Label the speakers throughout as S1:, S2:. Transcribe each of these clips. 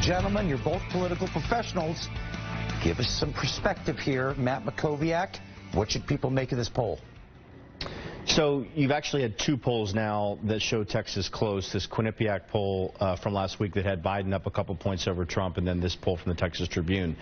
S1: Gentlemen, you're both political professionals. Give us some perspective here. Matt Makoviak, what should people make of this poll?
S2: So you've actually had two polls now that show Texas close. This Quinnipiac poll from last week that had Biden up a couple points over Trump, and then this poll from the Texas Tribune.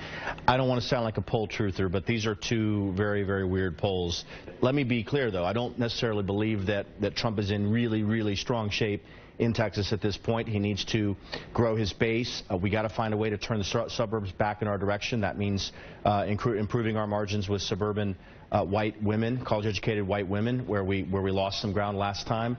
S2: I don't want to sound like a poll truther, but these are two very, very weird polls. Let me be clear, though. I don't necessarily believe that Trump is in really, really strong shape in Texas at this point. He needs to grow his base. We got to find a way to turn the suburbs back in our direction. That means improving our margins with suburban white women, college-educated white women, where we lost some ground last time.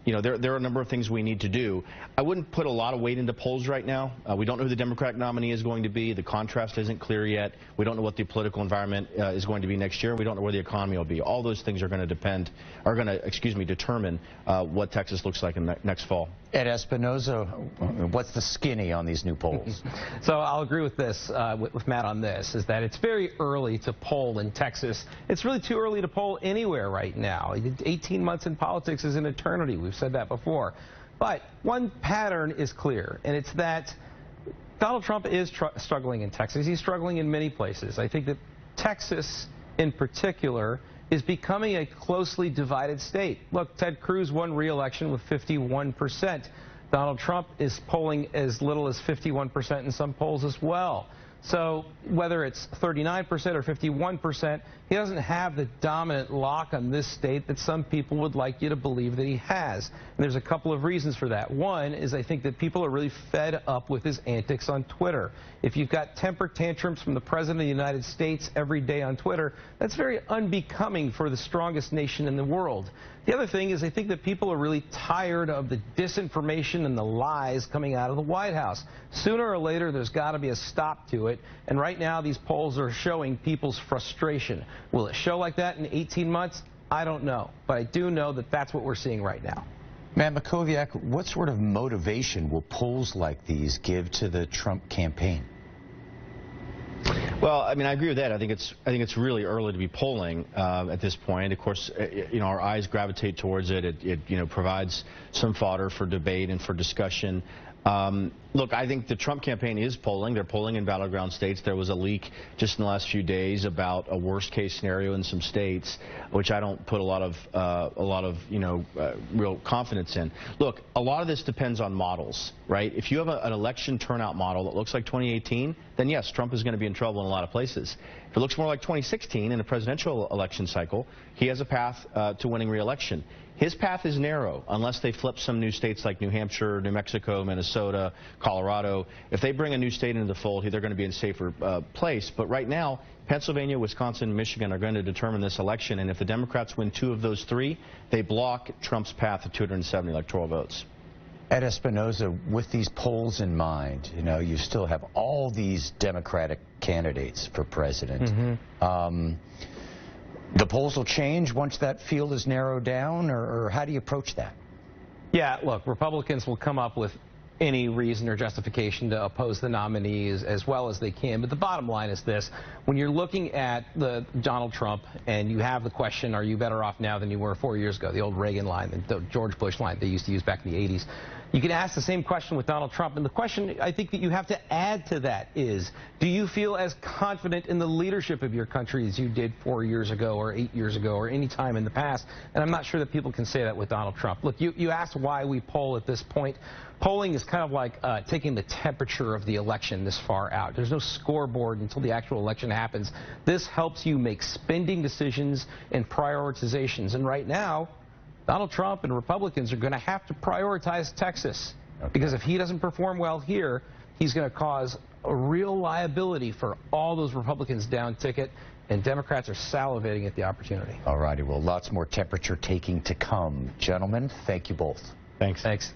S2: You know, there are a number of things we need to do. I wouldn't put a lot of weight into polls right now. We don't know who the Democratic nominee is going to be. The contrast isn't clear yet. We don't know what the political environment is going to be next year. We don't know where the economy will be. All those things are going to determine what Texas looks like in next fall.
S1: Ed Espinoza, what's the skinny on these new polls?
S3: So I'll agree with this, with Matt on this, is that it's very early to poll in Texas. It's really too early to poll anywhere right now. 18 months in politics is an eternity. We've said that before. But one pattern is clear, and it's that Donald Trump is struggling in Texas. He's struggling in many places. I think that Texas, in particular, is becoming a closely divided state. Look, Ted Cruz won re-election with 51%. Donald Trump is polling as little as 51% in some polls as well. So whether it's 39% or 51%, he doesn't have the dominant lock on this state that some people would like you to believe that he has. And there's a couple of reasons for that. One is I think that people are really fed up with his antics on Twitter. If you've got temper tantrums from the President of the United States every day on Twitter, that's very unbecoming for the strongest nation in the world. The other thing is I think that people are really tired of the disinformation and the lies coming out of the White House. Sooner or later, there's got to be a stop to it. And right now, these polls are showing people's frustration. Will it show like that in 18 months? I don't know. But I do know that that's what we're seeing right now.
S1: Matt Makoviak, what sort of motivation will polls like these give to the Trump campaign?
S2: Well, I mean, I agree with that. I think it's really early to be polling at this point. Of course, you know, our eyes gravitate towards it. It you know, provides some fodder for debate and for discussion. Look, I think the Trump campaign is polling. They're polling in battleground states. There was a leak just in the last few days about a worst-case scenario in some states, which I don't put a lot of you know, real confidence in. Look, a lot of this depends on models, right? If you have an election turnout model that looks like 2018, then yes, Trump is going to be in trouble in a lot of places. If it looks more like 2016 in a presidential election cycle, he has a path to winning re-election. His path is narrow unless they flip some new states like New Hampshire, New Mexico, Minnesota, Colorado. If they bring a new state into the fold, they're going to be in a safer place. But right now, Pennsylvania, Wisconsin, and Michigan are going to determine this election. And if the Democrats win 2 of those 3, they block Trump's path to 270 electoral votes.
S1: Ed Espinoza, with these polls in mind, you know, you still have all these Democratic candidates for president. The polls will change once that field is narrowed down, or how do you approach that?
S3: Yeah, look, Republicans will come up with any reason or justification to oppose the nominees as well as they can. But the bottom line is this. When you're looking at Donald Trump and you have the question, are you better off now than you were 4 years ago, the old Reagan line, the George Bush line they used to use back in the 80s. You can ask the same question with Donald Trump. And the question I think that you have to add to that is, do you feel as confident in the leadership of your country as you did 4 years ago or 8 years ago or any time in the past? And I'm not sure that people can say that with Donald Trump. Look, you asked why we poll at this point. Polling is kind of like taking the temperature of the election this far out. There's no scoreboard until the actual election happens. This helps you make spending decisions and prioritizations. And right now, Donald Trump and Republicans are going to have to prioritize Texas. Because if he doesn't perform well here, he's going to cause a real liability for all those Republicans down ticket, and Democrats are salivating at the opportunity.
S1: All righty, well, lots more temperature taking to come. Gentlemen, thank you both.
S2: Thanks.